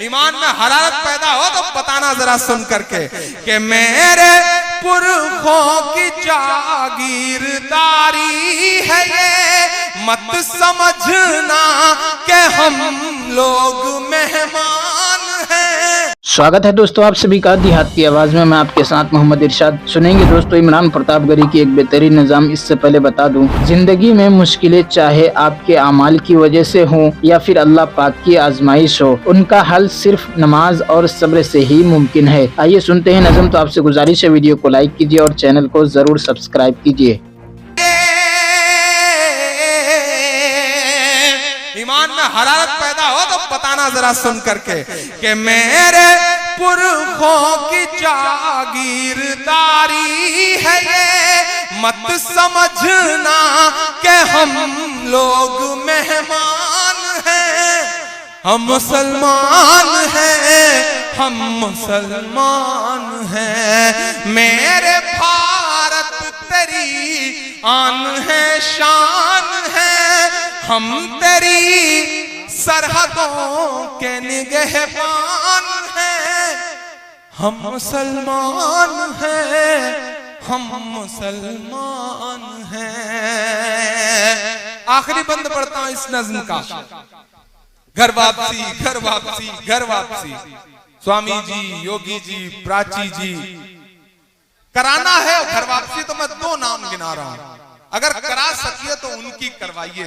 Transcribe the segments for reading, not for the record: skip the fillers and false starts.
ایمان میں حرارت پیدا ہو تو بتانا ذرا سن کر کے کہ میرے پرخوں کی جاگیرداری ہے یہ، مت سمجھنا کہ ہم لوگ مہمان ہیں۔ سواگت ہے دوستو آپ سبھی کا دیہات کی آواز میں آپ کے ساتھ محمد ارشاد۔ سنیں گے دوستو عمران پرتاپ گری کی ایک بہترین نظام۔ اس سے پہلے بتا دوں، زندگی میں مشکلیں چاہے آپ کے اعمال کی وجہ سے ہوں یا پھر اللہ پاک کی آزمائش ہو، ان کا حل صرف نماز اور صبر سے ہی ممکن ہے۔ آئیے سنتے ہیں نظم۔ تو آپ سے گزارش ہے ویڈیو کو لائک کیجیے اور چینل کو ضرور سبسکرائب کیجیے۔ ایمان میں حرارت پیدا ہو تو بتانا ذرا سن کر کے کہ میرے پرخوں کی جاگیرداری ہے یہ، مت سمجھنا کہ ہم لوگ مہمان ہیں۔ ہم مسلمان ہیں، ہم مسلمان ہیں، میرے بھارت تیری آن ہے، شان ہے، ہم تیری سرحدوں کے نگہبان ہیں۔ ہم مسلمان ہیں، ہم مسلمان ہیں۔ آخری بند پڑھتا ہوں اس نظم کا۔ گھر واپسی، گھر واپسی، گھر واپسی، سوامی جی، یوگی جی، پراچی جی، کرانا ہے گھر واپسی تو میں دو نام گنا رہا ہوں، اگر کرا سکیے تو ان کی کروائیے۔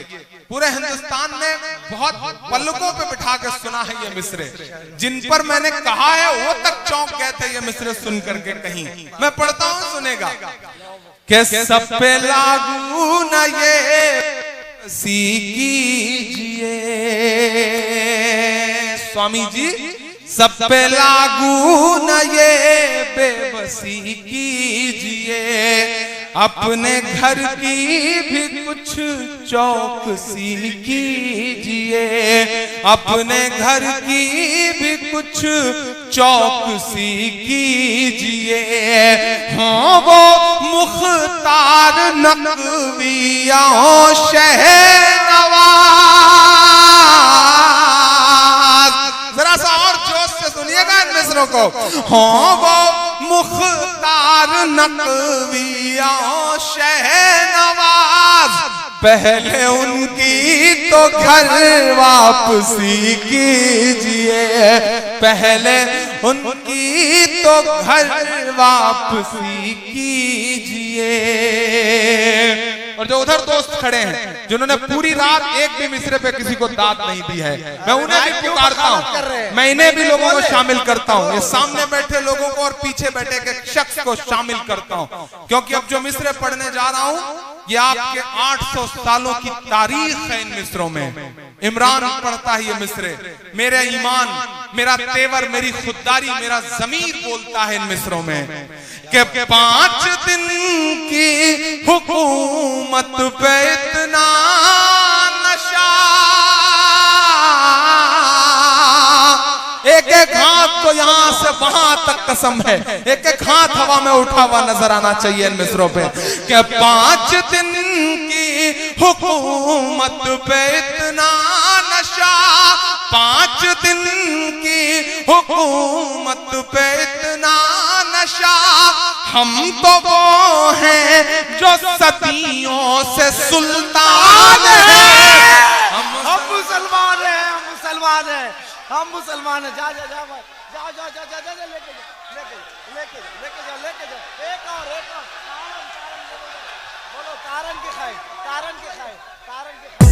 پورے ہندوستان میں بہت پلکوں پہ بٹھا کے سنا ہے یہ مصرے، جن پر میں نے کہا ہے وہ تک چونک گئے تھے یہ مصرے سن کر کے کہیں۔ میں پڑھتا ہوں، سنے گا کہ سب پہ لاگو نہ یہ سی کیجئے، سوامی جی سب پہ لاگو نہ یہ بے بسی کیجئے، اپنے گھر کی بھی کچھ چوکسی کیجئے، اپنے گھر کی بھی کچھ چوکسی کیجئے۔ ہاں وہ مختار نقویہ شہنواز، ذرا سا اور جوش سے سنیے گا ان مصروں کو۔ ہاں وہ مختار نقویہ شہنواز، پہلے ان کی تو گھر واپسی کیجئے، پہلے ان کی تو گھر واپسی کیجئے۔ اور جو ادھر دوست کھڑے ہیں جنہوں نے پوری رات ایک بھی مصرے پہ کسی کو داد نہیں دی ہے، میں انہیں بھی پکارتا ہوں، میں انہیں بھی لوگوں کو شامل کرتا ہوں، یہ سامنے بیٹھے لوگوں کو اور پیچھے بیٹھے ایک شخص کو شامل کرتا ہوں، کیونکہ اب جو مصرے پڑھنے جا رہا ہوں یہ آپ کے 800 سالوں کی تاریخ ہے ان مصروں میں۔ عمران پڑھتا ہے یہ مصرے، میرا ایمان، میرا تیور، میری خودداری، میرا ضمیر بولتا ہے ان مصروں میں کہ 5 دن کی حکومت پہ اتنا نشہ، ایک ایک ہاتھ تو یہاں سے وہاں تک قسم ہے، ایک ایک ہاتھ ہوا میں اٹھا ہوا نظر آنا چاہیے ان مصروں پہ کہ 5 دن کی حکومت پہ اتنا نشہ، 5 دن کی حکومت پہ اتنا نشہ، ہم تو وہ ہیں جو صدیوں سے سلطان ہیں۔ ہم مسلمان ہیں، ہم مسلمان ہیں، ہم مسلمان ہیں۔ جا جا جا جا جا جا جا جا لے کے جا، لے کے جا، لے کے جا، ایک اور بولو تارن کی کھائے، تارن کی کھائے، تارن کی کھائے۔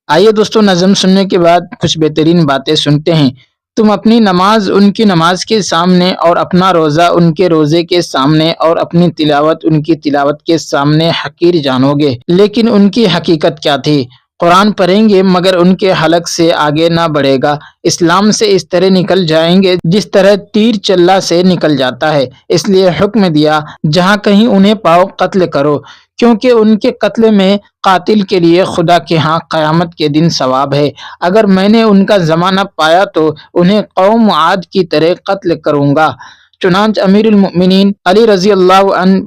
آئیے دوستو نظم سننے کے بعد کچھ بہترین باتیں سنتے ہیں۔ تم اپنی نماز ان کی نماز کے سامنے اور اپنا روزہ ان کے روزے کے سامنے اور اپنی تلاوت ان کی تلاوت کے سامنے حقیر جانو گے، لیکن ان کی حقیقت کیا تھی؟ قرآن پڑھیں گے مگر ان کے حلق سے آگے نہ بڑھے گا، اسلام سے اس طرح نکل جائیں گے جس طرح تیر چلہ سے نکل جاتا ہے، اس لیے حکم دیا جہاں کہیں انہیں پاؤ قتل کرو، کیونکہ ان کے قتل میں قاتل کے لیے خدا کے ہاں قیامت کے دن ثواب ہے۔ اگر میں نے ان کا زمانہ پایا تو انہیں قوم عاد کی طرح قتل کروں گا۔ चुनांच अमीरुल मोमिनीन अली रजी अल्लाह अन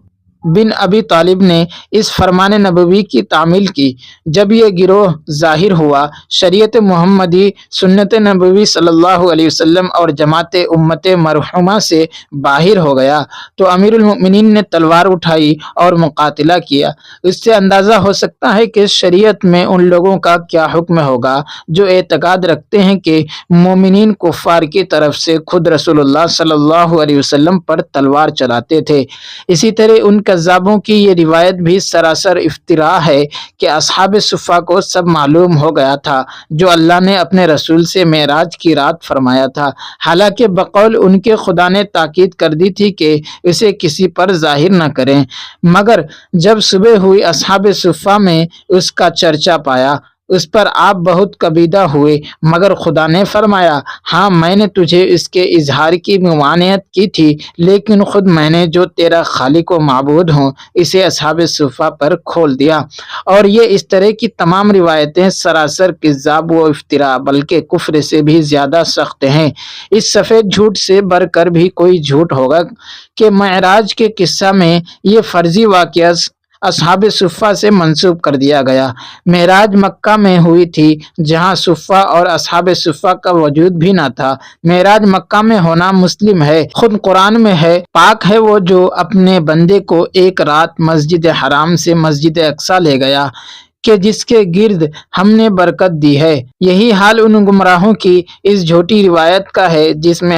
बिन अबी तालिब ने इस फरमान नबवी की तामील की। जब ये गिरोह ज़ाहिर हुआ, शरीयत मुहम्मदी, सुन्नत नबवी सल्लल्लाहु अलैहि वसल्लम और जमात उम्मत मरहुमा से बाहिर हो गया तो अमीरुल मोमिनीन ने तलवार उठाई और मुकातिला किया। इससे अंदाज़ा हो सकता है कि शरीयत में उन लोगों का क्या हुक्म होगा जो एतकाद रखते हैं कि मोमिनीन कुफ़ार की तरफ से खुद रसूलुल्लाह सल्लल्लाहु अलैहि वसल्लम पर तलवार चलाते थे। इसी तरह उन कज़्ज़ाबों की ये रिवायत भी सरासर इफ्तिरा है कि असहाब सुफ़ा को सब मालूम हो गया था जो अल्लाह ने अपने रसूल से मेराज की रात फरमाया था। हालांकि बकौल उनके खुदा ने ताकीद कर दी थी कि इसे किसी पर जाहिर न करें, मगर जब सुबह हुई असहाब सुफ़ा में उसका चर्चा पाया, उस पर आप बहुत कबीदा हुए, मगर खुदा ने फरमाया, हाँ मैंने तुझे इसके इजहार की मुमानियत की थी, लेकिन खुद मैंने जो तेरा खालिक व माबूद हूँ इसे असहाब सुफ़ा पर खोल दिया। और ये इस तरह की तमाम रिवायतें सरासर किज़्ज़ाब व इफ्तिरा बल्कि कुफ्र से भी ज़्यादा सख्त हैं। इस सफ़ेद झूठ से बढ़कर भी कोई झूठ होगा कि मेराज के किस्सा में ये फर्जी वाक़या असहाब सुफ़ा से मंसूब कर दिया गया। मेराज मक्का में हुई थी जहां सुफ़ा और असहाब सुफ़ा का वजूद भी न था। मेराज मक्का में होना मुस्लिम है, खुद कुरान में है, पाक है वो जो अपने बंदे को एक रात मस्जिद हराम से मस्जिद अक्सा ले गया कि जिसके गिर्द हमने बरकत दी है। यही हाल उन गुमराहों की इस झूठी रिवायत का है जिसमें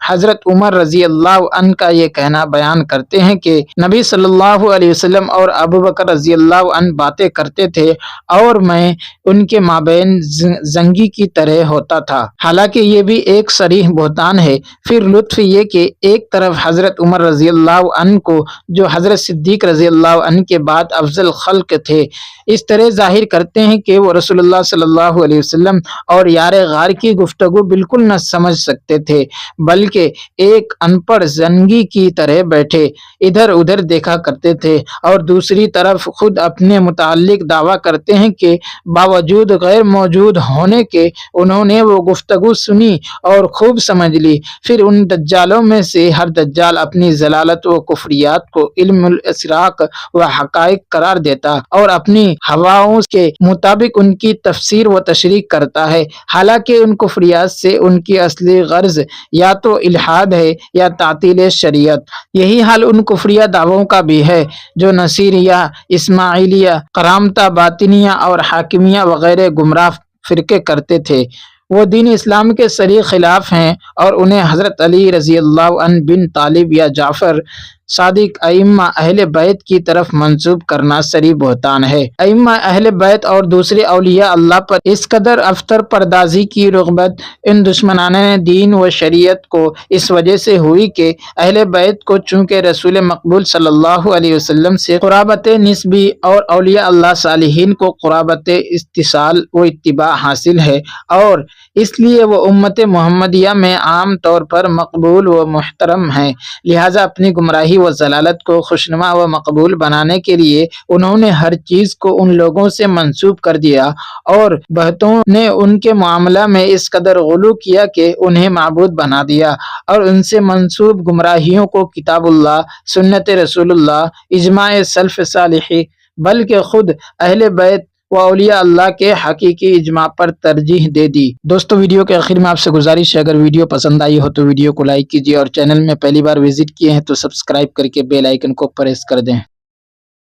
हजरत उमर रजी अल्लाह अन का ये कहना बयान करते हैं कि नबी सल्लल्लाहु अलैहि वसल्लम और अबू बकर रजी अल्लाह अन बातें करते थे और मैं उनके माबैन जंगी की तरह होता था। हालांकि ये भी एक सरीह बहतान है। फिर लुत्फ ये कि एक तरफ हजरत उमर रजी अल्लाह अन को जो हजरत सिद्दीक रजी अल्लाह अन के बाद अफजल खल्क थे इस तरह जाहिर करते हैं कि वो रसूलुल्लाह सल्लल्लाहु अलैहि वसल्लम और यार गार की गुफ्तगू बिल्कुल न समझ सकते थे, बल्कि एक अनपढ़ जंगी की तरह बैठे इधर उधर देखा करते थे। और दूसरी तरफ खुद अपने मुताल्लिक दावा करते हैं कि बावजूद गैर मौजूद होने के उन्होंने वो गुफ्तगू सुनी और खूब समझ ली। फिर उन दज्जालों में से हर दज्जाल अपनी जलालत व कुफरियात को इल्मुल इसराक व हकाइक करार देता और अपनी हवाओं के मुताबिक उनकी तफसीर व तशरीह करता है। हालांकि उन कुफरियात से उनकी असली गर्ज या तो इल्हाद है या तातील शरीयत। यही हाल उन कुफरिया दावों का भी है जो नसीरिया, इस्माइलिया, करामता, बातिनिया और हाकिमिया वगैरह गुमराह फिरके करते थे। वो दीन इस्लाम के सरी खिलाफ हैं और उन्हें हज़रत अली रज़ी अल्लाह अन बिन तालिब या जाफ़र सादिक अइम्मा अहले बैत की तरफ मंसूब करना सरी बहतान है। अइम्मा अहले बैत और दूसरे औलिया अल्लाह पर इस कदर अफ्तर परदाजी की रुग़बत इन दुश्मनाने दीन व शरीयत को इस वजह से हुई कि अहले बैत को चूँकि रसूल मकबूल सल्लल्लाहु अलैहि वसल्लम से क़ुराबत निस्बी और औलिया अल्लाह सालिहीन को क़ुराबत इस्तिसाल व इत्तिबा हासिल है और इसलिए वो उम्मत मुहम्मदिया में आम तौर पर मकबूल व मुहतरम हैं। लिहाजा अपनी गुमराही व जलालत को खुशनुमा व मकबूल बनाने के लिए उन्होंने हर चीज़ को उन लोगों से मंसूब कर दिया और बहतों ने उनके मामला में इस कदर गुलू किया कि उन्हें माबूद बना दिया और उनसे मंसूब गुमराहियों को किताबुल्लाह, सुन्नत रसूलुल्लाह, इजमाए सल्फ सालिही बल्कि खुद अहले बैत व औलिया अल्लाह के हकीकी इजमा पर तरजीह दे दी। दोस्तों, वीडियो के आखिर में आपसे गुजारिश है, अगर वीडियो पसंद आई हो तो वीडियो को लाइक कीजिए और चैनल में पहली बार विजिट किए हैं तो सब्सक्राइब करके बेल आइकन को प्रेस कर दें।